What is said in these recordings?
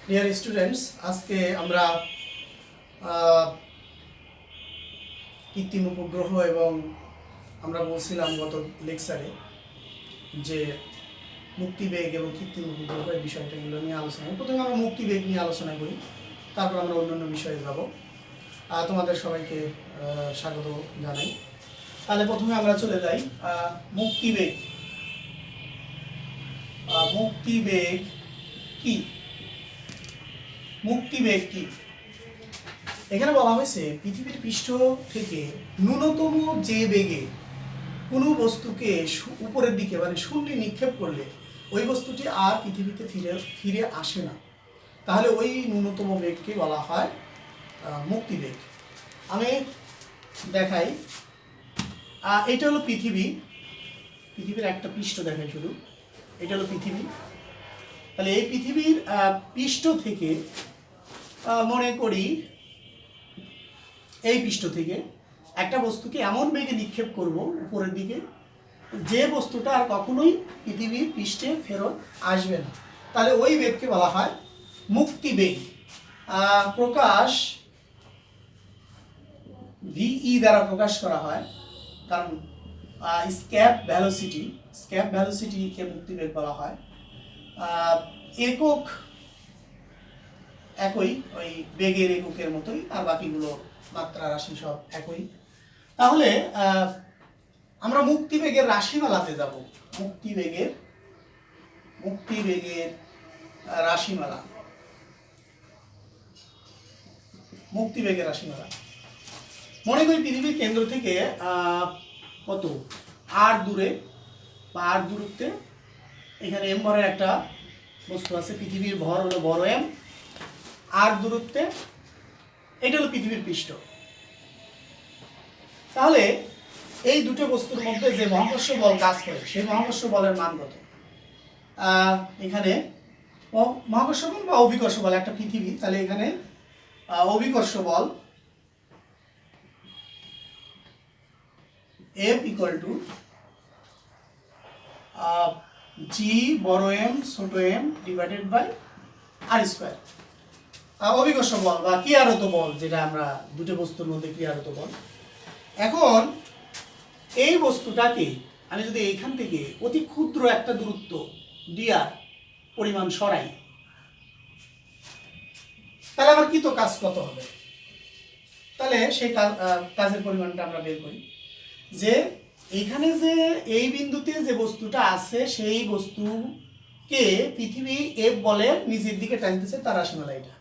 Dear students, আজকে আমরা কৃত্রিম উপগ্রহ এবং আমরা বলছিলাম গত লেকচারে যে মুক্তিবেগ এবং কৃত্রিম উপগ্রহের বিষয়টাগুলো নিয়ে আলোচনা করি। প্রথমে আমরা মুক্তিবেগ নিয়ে আলোচনা করি, তারপর আমরা অন্যান্য বিষয়ে যাব। তোমাদের সবাইকে স্বাগত জানাই। তাহলে প্রথমে আমরা চলে যাই মুক্তিবেগ। মুক্তিবেগ কি? মুক্তিবেগ কি? এখানে বলা হয়েছে পৃথিবীর পৃষ্ঠ থেকে ন্যূনতম যে বেগে কোনো বস্তুকে উপরের দিকে মানে শূন্যে নিক্ষেপ করলে ওই বস্তুটি আর পৃথিবীতে ফিরে আসে না। তাহলে ওই ন্যূনতম বেগকে বলা হয় মুক্তিবেগ। আমি দেখাই, এটা হলো পৃথিবীর একটা পৃষ্ঠ দেখাই শুধু। এটা হলো পৃথিবী। তাহলে এই পৃথিবীর পৃষ্ঠ থেকে মনে করি এই পৃষ্ঠ থেকে একটা বস্তুকে এমন বেগে নিক্ষেপ করব উপরের দিকে যে বস্তুটা আর কখনোই পৃথিবীর পৃষ্ঠে ফেরত আসবে না। তাহলে ওই বেগকে বলা হয় মুক্তিবেগ। প্রকাশ ভিই দ্বারা প্রকাশ করা হয়, কারণ স্ক্যাপ ভ্যালোসিটিকে মুক্তিবেগ বলা হয়। একক একই, ওই বেগের এককের মতোই, আর বাকিগুলো মাত্রা রাশি সব একই। তাহলে আমরা মুক্তিবেগের রাশিমালাতে যাব। মুক্তিবেগের রাশিমালা। মনে করি পৃথিবীর কেন্দ্র থেকে কত আর দূরে বা আর দূরত্বে এখানে এম ভরের একটা বস্তু আছে। পৃথিবীর ভর হলো বড় এম, আর দূরত্বে এটা হলো পৃথিবীর পৃষ্ঠ। তাহলে এই দুটো বস্তুর মধ্যে যে মহাকর্ষ বল কাজ করে সেই মহাকর্ষ বলের মান কত? এখানে মহাকর্ষ বল বা অভিকর্ষ বল একটা পৃথিবী, তাহলে এখানে অভিকর্ষ বল F ইকুয়াল টু জি বড় এম ছোট M divided by R square. অভিকর্ষ বল বা ক্রিয়ারত বল, যেটা আমরা দুটো বস্তুর মধ্যে ক্রিয়ারত বল। এখন এই বস্তুটাকে আমি যদি এইখান থেকে অতি ক্ষুদ্র একটা দূরত্ব ডিআর পরিমাণ সরাই, তাহলে আমার কৃত কাজ কত হবে? তাহলে সেই কাজের পরিমাণটা আমরা বের করি যে এইখানে যে এই বিন্দুতে যে বস্তুটা আছে সেই বস্তুকে পৃথিবী এফ বলে নিজের দিকে টানতেছে, তার রাশিমালা এটা।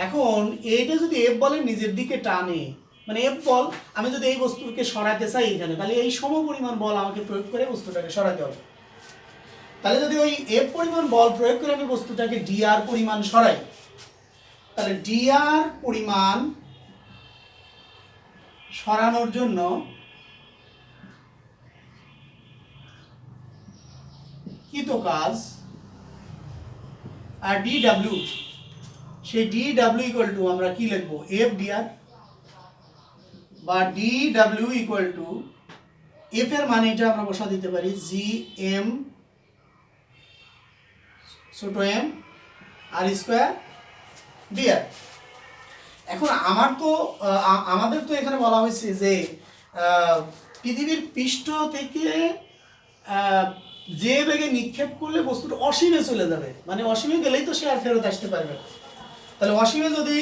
এখন এইটা যদি এফ বলে নিজের দিকে টানে, মানে এফ বল আমি যদি এই বস্তুকে সরাতে চাই এখানে, তাহলে এই সমপরিমাণ বল আমাকে প্রয়োগ করে বস্তুটাকে সরাতে হবে। তাহলে যদি ওই এফ পরিমাণ বল প্রয়োগ করে আমি বস্তুটাকে ডিআর পরিমাণ সরাই, তাহলে ডিআর পরিমাণ সরানোর জন্য কৃত কাজ আর ডিডাব্লিউ, সেই ডিডাব্লিউ ইকুয়াল টু আমরা কি লিখবো? এফ ডিআর, বা ডিডাব্লিউ ইকুয়াল টু এফ এর মানে এটা আমরা বসা দিতে পারি জি এম ছোট এম আর স্কোয়ার ডিআর। এখন আমাদের তো এখানে বলা হয়েছে যে পৃথিবীর পৃষ্ঠ থেকে যে বেগে নিক্ষেপ করলে বস্তুটা অসীমে চলে যাবে, মানে অসীমে গেলেই তো সে আর ফেরত আসতে পারবে। তাহলে অসীমে যদি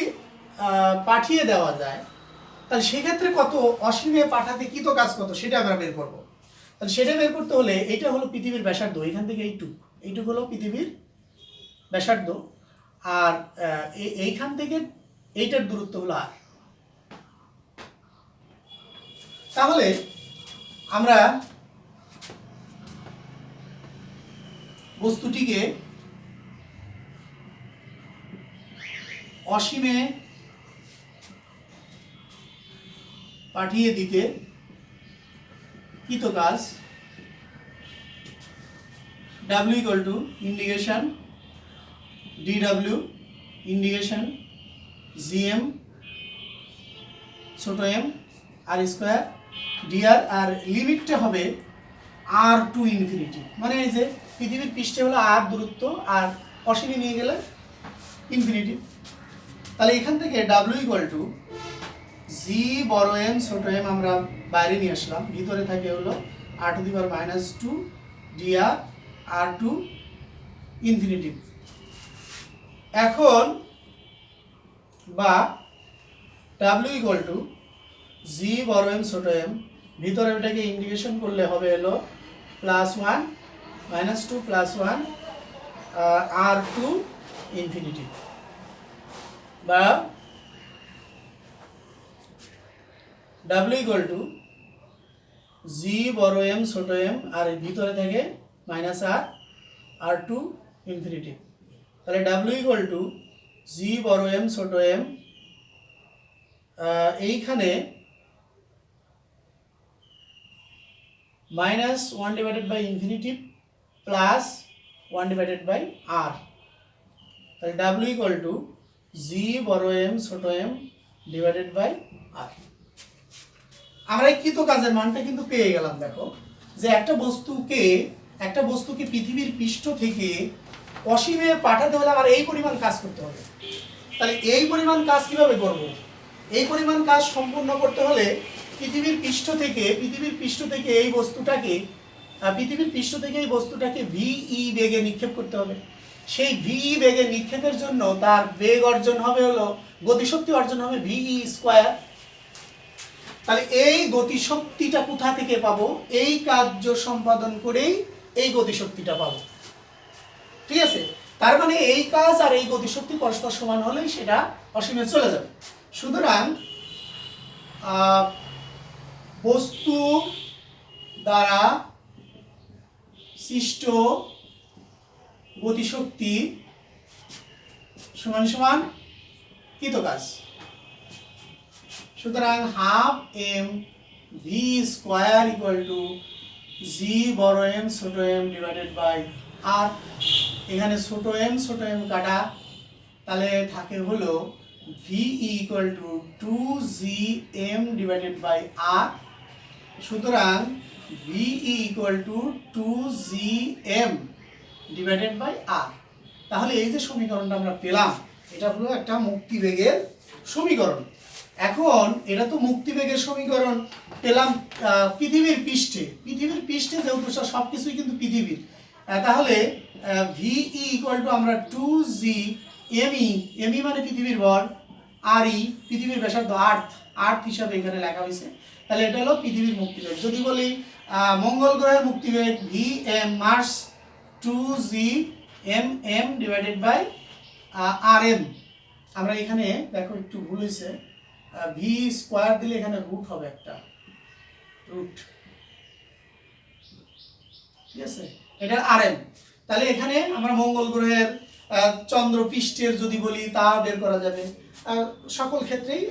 পাঠিয়ে দেওয়া যায়, তাহলে সেক্ষেত্রে কত অসীমে পাঠাতে কৃত কাজ কত সেটা আমরা বের করবো। তাহলে সেটা বের করতে হলে এইটা হলো পৃথিবীর ব্যাসার্ধ, এখান থেকে এইটুক হলো পৃথিবীর ব্যাসার্ধ, আর এইখান থেকে এইটার দূরত্ব হলো আর। তাহলে আমরা বস্তুটিকে অসীমে পাঠিয়ে দিতে কৃত কাজ W equal two indication DW indication GM ছোট এম আর স্কোয়ার ডিআর, আর লিমিটটা হবে আর টু ইনফিনিটি। মানে এই যে পৃথিবীর পৃষ্ঠে হলো আর দূরত্ব, আর অসীমে নিয়ে গেলে ইনফিনিটিভ। তাহলে এখান থেকে ডাব্লিউ ইকুয়াল টু জি বড় এম ছোট এম আমরা বাইরে নিয়ে আসলাম, ভিতরে থাকে হলো R to the power minus two DR R to infinitive. এখন বা ডাব্লিউ ইকুয়াল টু জি বড় এম ছোট এম, ভিতরে ওটাকে ইন্টিগ্রেশন করলে হবে হলো plus one minus two plus one R to infinitive, বা ডাব্লিউ ইকুয়াল টু জি বড় এম ছোট এম আর ভিতরে থাকে মাইনাস আর টু ইনফিনিটিভ। তাহলে ডাব্লিউ ইকুয়াল টু জি বড় এম ছোট এম, এইখানে minus one divided by infinitive plus one divided by R. তাহলে ডাব্লিউ ইকুয়াল টু জি বড় এম ছোট এম ডিভাইডেড বাই আর। আমরা এই কৃত কাজের মানটা কিন্তু পেয়ে গেলাম। দেখো যে একটা বস্তুকে পৃথিবীর পৃষ্ঠ থেকে অসীমে পাঠাতে হলে আমার এই পরিমাণ কাজ করতে হবে। তাহলে এই পরিমাণ কাজ কিভাবে করব? এই পরিমাণ কাজ সম্পূর্ণ করতে হলে পৃথিবীর পৃষ্ঠ থেকে এই বস্তুটাকে ভিই বেগে নিক্ষেপ করতে হবে। সেই ভিই বেগে নিক্ষেপের জন্য তার বেগ অর্জন হবে হলো, গতিশক্তি অর্জন হবে ভিই স্কোয়ার। তাহলে এই গতিশক্তিটা কোথা থেকে পাবো? এই কার্য সম্পাদন করেই এই গতিশক্তিটা পাবো। ঠিক আছে, তার মানে এই কাজ আর এই গতিশক্তি পরস্পর সমান হলেই সেটা অসীমে চলে যাবে। সুতরাং বস্তু দ্বারা সৃষ্ট গতিশক্তি সমান সমান কৃত কাজ। সুতরাং half M V square equal to G বড় এম ছোট এম ডিভাইডেড বাই আর। এখানে ছোট এম কাটা, তাহলে থাকে হলো V equal to two G M divided by R. সুতরাং V equal to two G M divided by R. তাহলে এই যে সমীকরণটা আমরা পেলাম, এটা হলো একটা মুক্তিবেগের সমীকরণ। এখন এটা তো মুক্তিবেগের সমীকরণ পেলাম পৃথিবীর পৃষ্ঠে যেহেতু সব কিছুই কিন্তু পৃথিবীর, তাহলে ভি ইকুয়াল টু আমরা টু জি এমই মানে পৃথিবীর ভর, আর ই পৃথিবীর ব্যাসার্ধ আর্থ হিসাবে এখানে লেখা হয়েছে। তাহলে এটা হলো পৃথিবীর মুক্তিবেগ। যদি বলি মঙ্গল গ্রহের মুক্তিবেগ V M Mars two G M divided by R M. আমরা এখানে দেখো একটু ভুল হয়েছে, ভি স্কোয়ার দিলে এখানে রুট হবে, একটা রুট, ঠিক আছে, এটা আর এম। তাহলে এখানে আমরা মঙ্গল গ্রহের চন্দ্র পৃষ্ঠের যদি বলি তা বের করা যাবে। সকল ক্ষেত্রেই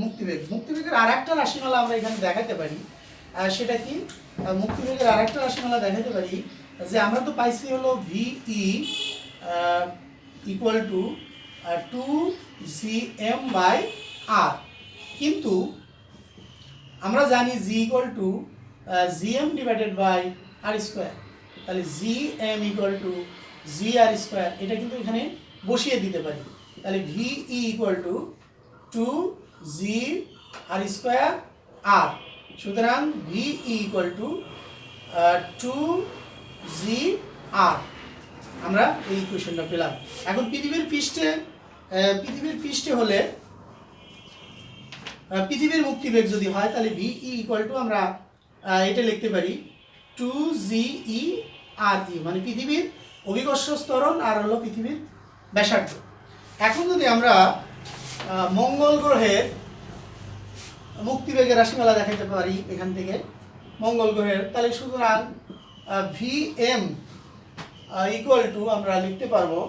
মুক্তিবেগের আর একটা রাশিমালা আমরা এখানে দেখাতে পারি। সেটা কি? মুক্তিবেগের আর একটা রাশিমালা দেখাতে পারি যে আমরা তো পাইছি হলো V equal to two G M by R, কিন্তু আমরা জানি G equal to G M divided by R square. তাহলে G M equal to G R square, এটা কিন্তু এখানে বসিয়ে দিতে পারি। তাহলে V equal to two G R square R. সুতরাং V equal to two G R. আমরা এই ইকুয়েশনটা পেলাম। এখন পৃথিবীর পৃষ্ঠে হলে পৃথিবীর মুক্তিবেগ যদি হয় তাহলে ভি ইকুয়াল টু আমরা এটা লিখতে পারি টু জি ই আর ই, মানে পৃথিবীর অভিকর্ষ ত্বরণ আর হলো পৃথিবীর ব্যাসার্ধ। এখন যদি আমরা মঙ্গল গ্রহের মুক্তিবেগের রাশিমালা দেখাতে পারি এখান থেকে মঙ্গল গ্রহের, তাহলে সুতরাং ভি এম ইকুয়াল টু আমরা লিখতে পারবো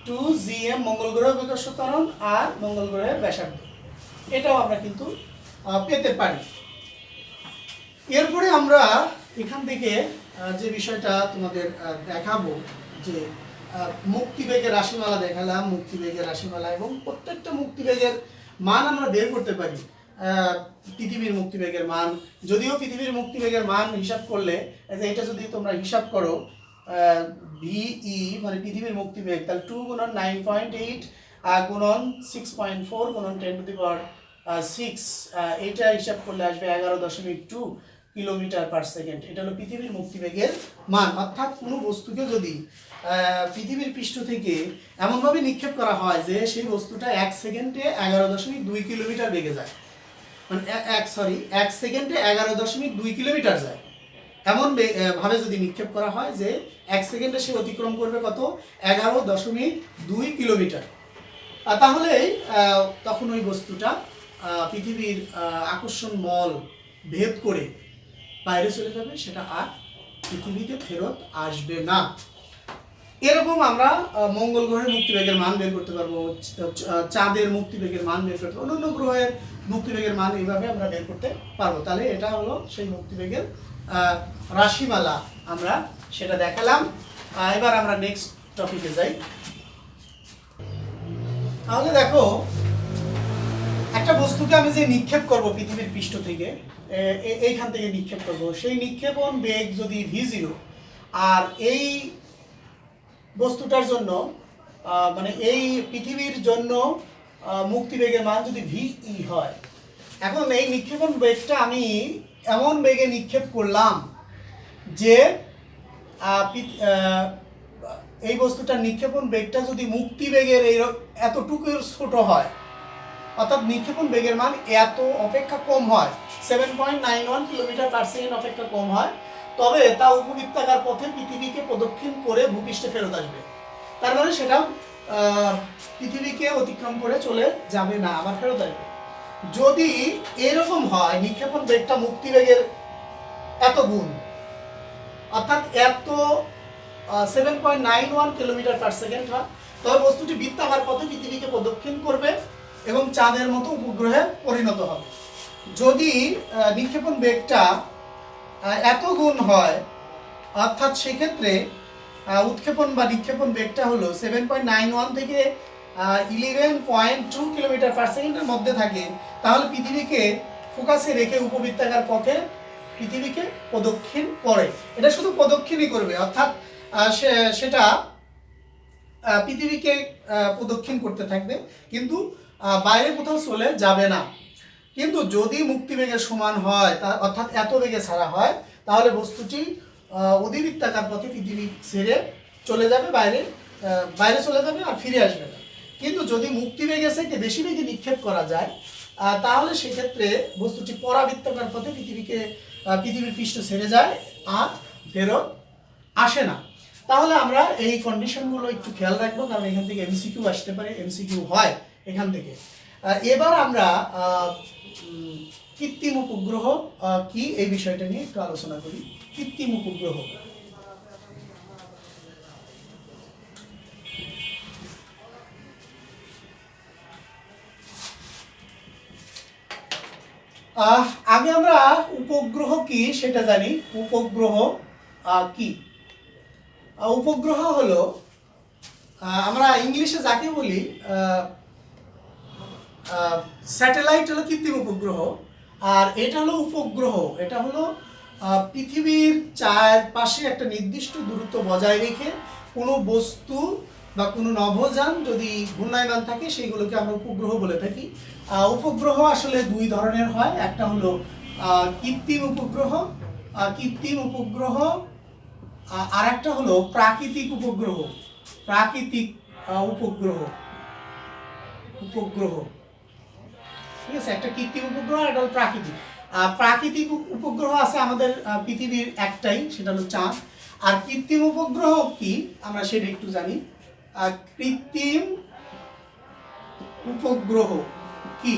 টু জি এম মঙ্গল গ্রহের অভিকর্ষ ত্বরণ আর মঙ্গল গ্রহের ব্যাসার্ধ। এটাও আমরা কিন্তু পেতে পারি। এরপরে আমরা এখান থেকে যে বিষয়টা তোমাদের দেখাবো যে মুক্তিবেগের রাশিমালা দেখালাম, মুক্তিবেগের রাশিমালা এবং প্রত্যেকটা মুক্তিবেগের মান আমরা বের করতে পারি। পৃথিবীর মুক্তিবেগের মান, যদিও পৃথিবীর মুক্তিবেগের মান হিসাব করলে এটা যদি তোমরা হিসাব করো ভিই মানে পৃথিবীর মুক্তিবেগ, তাহলে 2 গুণন 9.8 গুণন 6.4 গুণন 10⁶, এটা হিসাব করলে আসবে 11.2 কিলোমিটার/সেকেন্ড। এটা হলো পৃথিবীর মুক্তিবেগের মান। অর্থাৎ কোনো বস্তুকে যদি পৃথিবীর পৃষ্ঠ থেকে এমনভাবে নিক্ষেপ করা হয় যে সেই বস্তুটা 1 সেকেন্ডে 11.2 কিলোমিটার বেগে যায়, মানে এক সেকেন্ডে 11.2 কিলোমিটার যায়, এমন ভাবে যদি নিক্ষেপ করা হয় যে 1 সেকেন্ডে সে অতিক্রম করবে কত, 11.2 কিলোমিটার, তাহলে তখন ওই বস্তুটা পৃথিবীর আকর্ষণ বল ভেদ করে বাইরে চলে যাবে, সেটা আর পৃথিবীতে ফেরত আসবে না। এরকম আমরা মঙ্গল গ্রহের মুক্তিবেগের মান বের করতে পারবো, চাঁদের মুক্তিবেগের মান বের করতে পারবো, অন্যান্য গ্রহের মুক্তিবেগের মান এইভাবে আমরা বের করতে পারবো। তাহলে এটা হলো সেই মুক্তিবেগের রাশিমালা, আমরা সেটা দেখালাম। এবার আমরা নেক্সট টপিকে যাই। তাহলে দেখো, একটা বস্তুকে আমি যে নিক্ষেপ করব পৃথিবীর পৃষ্ঠ থেকে, এইখান থেকে নিক্ষেপ করব, সেই নিক্ষেপণ বেগ যদি v0 আর এই বস্তুটার জন্য মানে এই পৃথিবীর জন্য মুক্তিবেগের মান যদি ভিই হয়, এখন এই নিক্ষেপণ বেগটা আমি এমন বেগে নিক্ষেপ করলাম যে এই বস্তুটার নিক্ষেপণ বেগটা যদি মুক্তিবেগের এতটুকু ছোট হয়, অর্থাৎ নিক্ষেপণ বেগের মান এত অপেক্ষা কম হয়, 7.91 কিলোমিটার/সেকেন্ড অপেক্ষা কম হয়, তবে তা উপবৃত্তাকার পথে পৃথিবীকে প্রদক্ষিণ করে ভূপৃষ্ঠে ফেরত আসবে। তার মানে সেটা পৃথিবীকে অতিক্রম করে চলে যাবে না, আবার ফেরত আসবে। যদি এরকম হয়, নিক্ষেপণ বেগটা মুক্তিবেগের এত গুণ, অর্থাৎ এত 7.91 কিলোমিটার/সেকেন্ড হয়, তবে বস্তুটি বৃত্তাকার পথে পৃথিবীকে প্রদক্ষিণ করবে এবং চাঁদের মতো উপগ্রহে পরিণত হবে। যদি নিক্ষেপণ বেগটা এত গুণ হয়, অর্থাৎ সেক্ষেত্রে উৎক্ষেপণ বা নিক্ষেপণ বেগটা হলো 7.91 থেকে 11.2 কিলোমিটার/সেকেন্ডের মধ্যে থাকে, তাহলে পৃথিবীকে ফোকাসে রেখে উপবৃত্তাকার পথে পৃথিবীকে প্রদক্ষিণ করে। এটা শুধু প্রদক্ষিণই করবে, অর্থাৎ সেটা পৃথিবীকে প্রদক্ষিণ করতে থাকবে, কিন্তু বাইরে কোথাও চলে যাবে না। কিন্তু যদি মুক্তিবেগের সমান হয়, অর্থাৎ এত বেগে ছাড়া হয়, তাহলে বস্তুটি অধিবৃত্তাকার পথে পৃথিবী ছেড়ে চলে যাবে, বাইরে চলে যাবে আর ফিরে আসবে না। কিন্তু যদি মুক্তিবেগের চাইতে বেশি বেগে নিক্ষেপ করা যায়, তাহলে সেক্ষেত্রে বস্তুটি পরাবৃত্তাকার পথে পৃথিবীর পৃষ্ঠ ছেড়ে যায় আর ফেরত আসে না। তাহলে আমরা এই কন্ডিশনগুলো একটু খেয়াল রাখবো, কারণ এখান থেকে এমসিকিউ আসতে পারে, এমসিকিউ হয় এখান থেকে। এবার আমরা কৃত্রিম উপগ্রহ কি, এই বিষয়টা নিয়ে একটু আলোচনা করি। কৃত্রিম উপগ্রহ, আগে আমরা উপগ্রহ কি সেটা জানি। উপগ্রহ কি? উপগ্রহ হলো, আমরা ইংলিশে যাকে বলি স্যাটেলাইট, হলো কৃত্রিম উপগ্রহ, আর এটা হলো উপগ্রহ। এটা হলো পৃথিবীর চারপাশে একটা নির্দিষ্ট দূরত্ব বজায় রেখে কোনো বস্তু বা কোনো নভোযান যদি ঘূর্ণায়মান থাকে, সেইগুলোকে আমরা উপগ্রহ বলে থাকি। উপগ্রহ আসলে দুই ধরনের হয়, একটা হলো কৃত্রিম উপগ্রহ, আর একটা হলো প্রাকৃতিক উপগ্রহ। প্রাকৃতিক উপগ্রহ, ঠিক আছে, একটা কৃত্রিম উপগ্রহ আর একটা হলো প্রাকৃতিক। প্রাকৃতিক উপগ্রহ আছে আমাদের পৃথিবীর একটাই, সেটা হলো চাঁদ। আর কৃত্রিম উপগ্রহ কি আমরা সেটা একটু জানি। কৃত্রিম উপগ্রহ কি?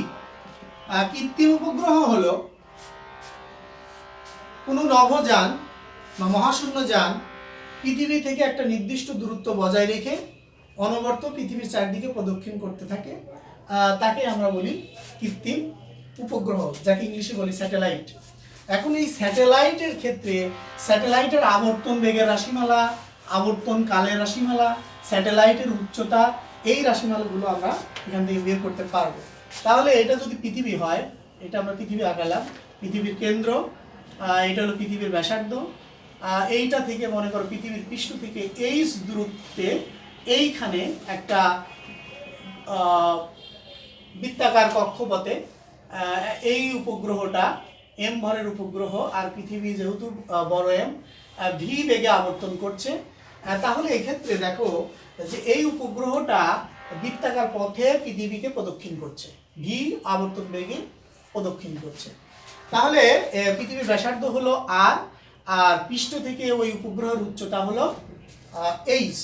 কৃত্রিম উপগ্রহ হলো কোনো নভোযান বা মহাশূন্য যান পৃথিবী থেকে একটা নির্দিষ্ট দূরত্ব বজায় রেখে অনবরত পৃথিবীর চারদিকে প্রদক্ষিণ করতে থাকে, তাকে আমরা বলি কৃত্রিম উপগ্রহ, যাকে ইংলিশে বলি স্যাটেলাইট। এখন এই স্যাটেলাইটের ক্ষেত্রে স্যাটেলাইটের আবর্তন বেগের রাশিমালা, আবর্তন কালের রাশিমালা, স্যাটেলাইটের উচ্চতা, এই রাশিমালাগুলো আমরা এখান থেকে বের করতে পারবো। তাহলে এটা যদি পৃথিবী হয়, এটা আমরা পৃথিবী আঁকালাম, পৃথিবীর কেন্দ্র, এটা হলো পৃথিবীর ব্যাসার্ধ, এইটা থেকে মনে করো পৃথিবীর পৃষ্ঠ থেকে এইচ দূরত্বে এইখানে একটা বৃত্তাকার কক্ষপথে এই উপগ্রহটা এম ভরের উপগ্রহ, আর পৃথিবী যেহেতু বড় এম, ভি বেগে আবর্তন করছে। তাহলে এক্ষেত্রে দেখো যে এই উপগ্রহটা বৃত্তাকার পথে পৃথিবীকে প্রদক্ষিণ করছে, ভি আবর্তন বেগে প্রদক্ষিণ করছে। তাহলে পৃথিবীর ব্যাসার্ধ হলো আর, আর পৃষ্ঠ থেকে ওই উপগ্রহের উচ্চতা হলো এইচ।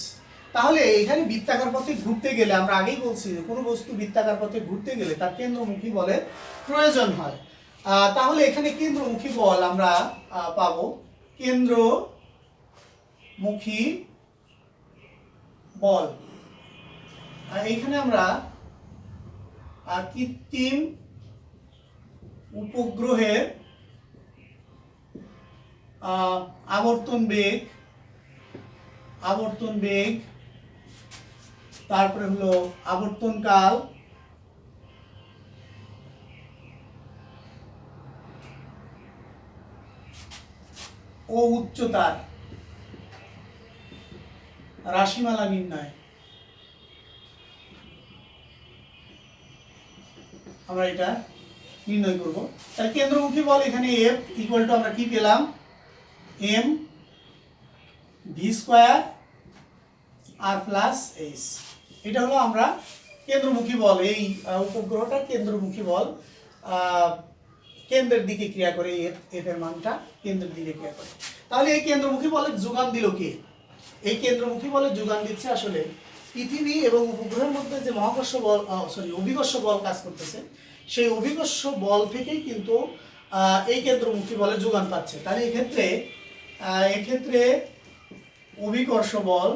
তাহলে এখানে বৃত্তাকার পথে ঘুরতে গেলে আমরা আগেই বলছি যে কোনো বস্তু বৃত্তাকার পথে ঘুরতে গেলে তার কেন্দ্রমুখী বলের প্রয়োজন হয়। তাহলে এখানে কেন্দ্রমুখী বল আমরা পাবো কেন্দ্রমুখী বল। এইখানে আমরা কৃত্রিম উপগ্রহের আবর্তন বেগ, তারপরে হলো আবর্তন কাল, ও উচ্চতার রাশিমালা নির্ণয় আমরা এটা নির্ণয় করব। তাহলে কেন্দ্রমুখী বল এখানে এফ ইকুয়াল টু আমরা কি পেলাম, এম ভি স্কোয়ার আর প্লাস এইচ। এটা হলো আমরা কেন্দ্রমুখী বল, এই উপগ্রহটার কেন্দ্রমুখী বল, কেন্দ্রের দিকে ক্রিয়া করে, এফ এর মানটা কেন্দ্রের দিকে ক্রিয়া করে। তাহলে এই কেন্দ্রমুখী বলের যোগান দিল কে? এই কেন্দ্রমুখী বলের যোগান দিচ্ছে আসলে পৃথিবী এবং উপগ্রহের মধ্যে যে মহাকর্ষ বল, অভিকর্ষ বল কাজ করতেছে, সেই অভিকর্ষ বল থেকেই কিন্তু এই কেন্দ্রমুখী বলের যোগান পাচ্ছে। তাহলে এক্ষেত্রে অভিকর্ষ বল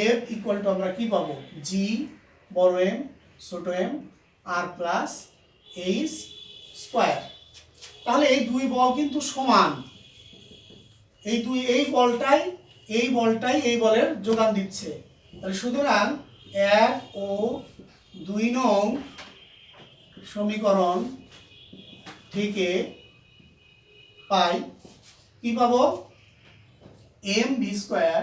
এফ ইকুয়াল টু আমরা কি পাবো, জি বড় এম ছোট এম আর প্লাস এইচ স্কোয়ার। তাহলে এই দুই বল কিন্তু সমান, এই বলটাই এই বলের যোগান দিচ্ছে। তাহলে সুতরাং 1 ও 2 নং সমীকরণ থেকে পাই কি পাবো, এম ভি স্কোয়ার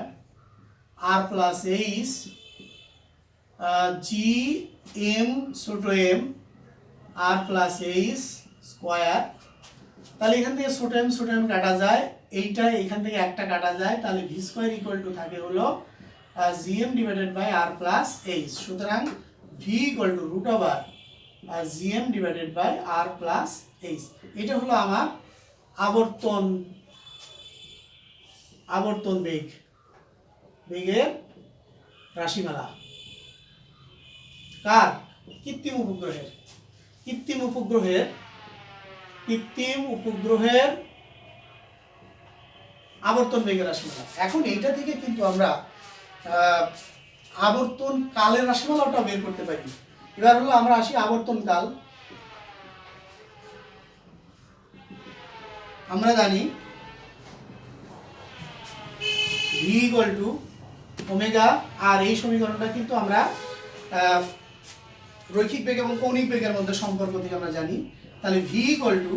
আর প্লাস এইচ জি এম ছোট এম আর প্লাস এইচ স্কোয়ার। তাহলে এখান থেকে ছোট এম কাটা যায়, এইটা এখান থেকে একটা কাটা যায়, তাহলে ভি স্কোয়ার ইকুয়াল টু থাকে হলো G M divided by R plus H. সুতরাং V equal to root over G M divided by R plus H. এটা হলো আমার আবর্তন বেগের রাশিমালা। কার? কৃত্রিম উপগ্রহের আবর্তন বেগের রাশিমালা। এখন এইটা থেকে কিন্তু আমরা আবর্তন কালের রাশিমালাটা বের করতে পারি। এবার হলো আমরা আসি আবর্তন কাল। আমরা জানি ভি ইকুয়াল টু ওমেগা, আর এই সমীকরণটা কিন্তু আমরা রৈখিক বেগ এবং কৌণিক বেগের মধ্যে সম্পর্ক থেকে আমরা জানি। তাহলে ভি ইকুয়াল টু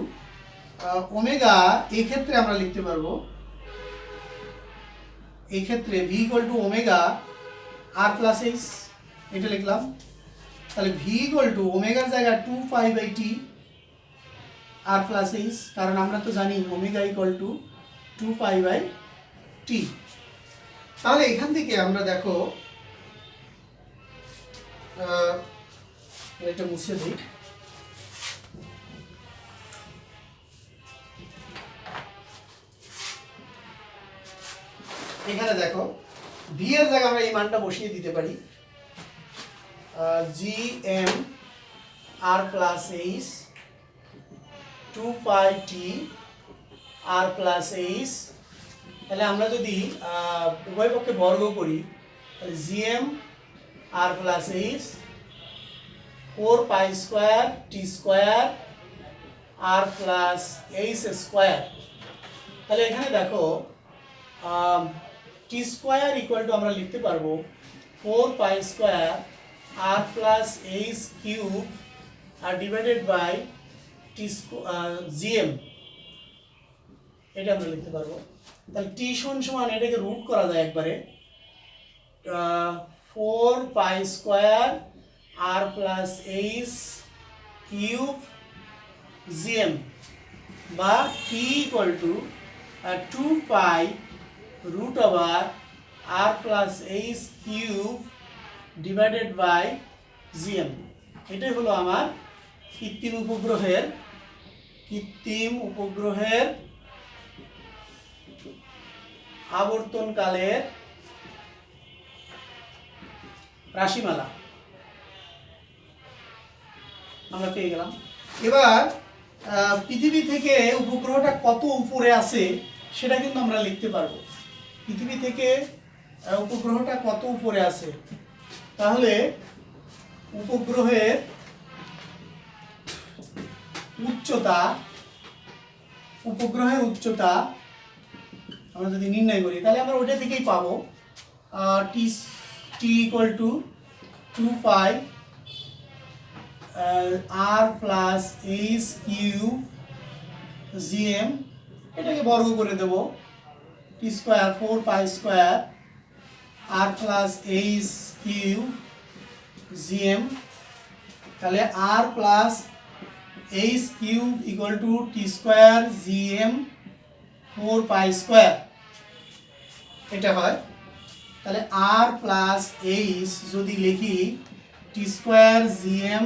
ওমেগা, এই ক্ষেত্রে আমরা লিখতে পারবো, এই ক্ষেত্রে V equal to omega R plus H, এটা লিখলাম। তাহলে ভি ইকুয়াল টু ওমেগার জায়গায় 2π/t আর প্লাস এইচ, কারণ আমরা তো জানি ওমেগা ইকুয়াল টু 2π/t। তাহলে এখান থেকে আমরা দেখো, এটা মুছে দিই, এখানে দেখো ভি এর জায়গায় আমরা এই মানটা বসিয়ে দিতে পারি, G M R plus H 2π/t আর প্লাস এইচ। তাহলে আমরা যদি উভয় পক্ষে বর্গ করি, তাহলে G M R plus H 4π² t² আর প্লাস এইচ স্কোয়ার। তাহলে এখানে দেখো t² ইকুয়াল টু আমরা লিখতে পারবো 4π² R plus H cube R divided by G M এটা আমরা লিখতে পারবো। তাহলে টি সমান এটাকে রুট করা যায় একবারে, 4 pi R plus H cube GM, বা T equal to 2 pi root over R plus H cube divided by GM. এটাই হলো আমার কৃত্রিম উপগ্রহের আবর্তনকালের রাশিমালা আমরা পেয়ে গেলাম। এবার পৃথিবী থেকে উপগ্রহটা কত উপরে আছে সেটা কিন্তু আমরা লিখতে পারবো। পৃথিবী থেকে উপগ্রহটা কত উপরে আছে, তাহলে উপগ্রহের উচ্চতা আমরা যদি নির্ণয় করি তাহলে আমরা ওইটা থেকেই পাবো, T equal to 2 pi R plus H cube GM, এটাকে বর্গ করে দেব, T square 4 pi R plus H cube GM, তাহলে R plus H cube equal to T square GM 4 pi, এটা হয়। তাহলে আর প্লাস এইচ যদি লিখি টি স্কোয়ার জিএম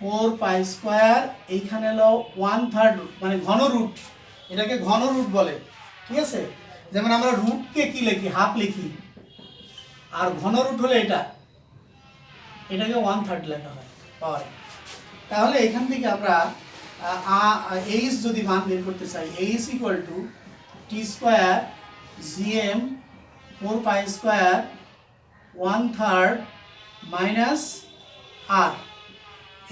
4 পাই², এইখানে হলো 1/3 মানে ঘন রুট, এটাকে ঘন রুট বলে, ঠিক আছে। যেমন আমরা রুটকে কি লিখি, হাফ লিখি, আর ঘন রুট হলে এটাকে 1/3 লেখা হয় পাওয়ার। তাহলে এখান থেকে আমরা এইচ যদি মান বের করতে চাই, H equal to T square GM 4 pi 1/3 minus R,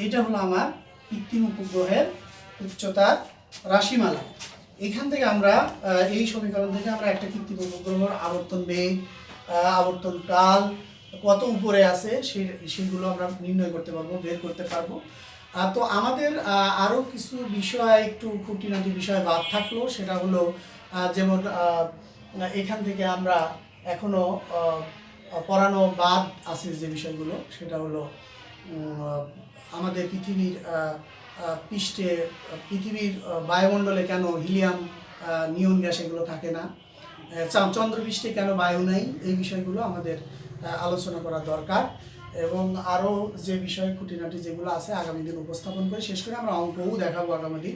এটা হলো আমার কৃত্রিম উপগ্রহের উচ্চতার রাশিমালা। এখান থেকে আমরা এই সমীকরণ থেকে আমরা একটা কৃত্রিম উপগ্রহের আবর্তন বেগ, আবর্তন কাল কত উপরে আছে সেগুলো আমরা নির্ণয় করতে পারবো, বের করতে পারবো। তো আমাদের আরও কিছু বিষয়, একটু খুঁটিনাটি বিষয় বাদ থাকলো, সেটা হলো যেমন এখান থেকে আমরা এখনো পড়ানো বাদ আছে যে বিষয়গুলো, সেটা হলো আমাদের পৃথিবীর পৃষ্ঠে, পৃথিবীর বায়ুমণ্ডলে কেন হিলিয়াম, নিয়ন গ্যাস এগুলো থাকে না, চন্দ্রপৃষ্ঠে কেন বায়ু নাই, এই বিষয়গুলো আমাদের আলোচনা করা দরকার। এবং আরও যে বিষয় খুঁটিনাটি যেগুলো আছে আগামী দিন উপস্থাপন করে শেষ করে আমরা অঙ্কও দেখাবো আগামী দিন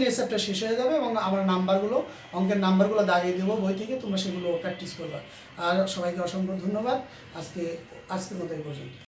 এই চ্যাপ্টার শেষ হয়ে যাবে, এবং আমরা অঙ্কের নাম্বারগুলো দাগিয়ে দেবো বই থেকে, তোমরা সেগুলো প্র্যাকটিস করবা। আর সবাইকে অসংখ্য ধন্যবাদ। আজকের মতো এই পর্যন্ত।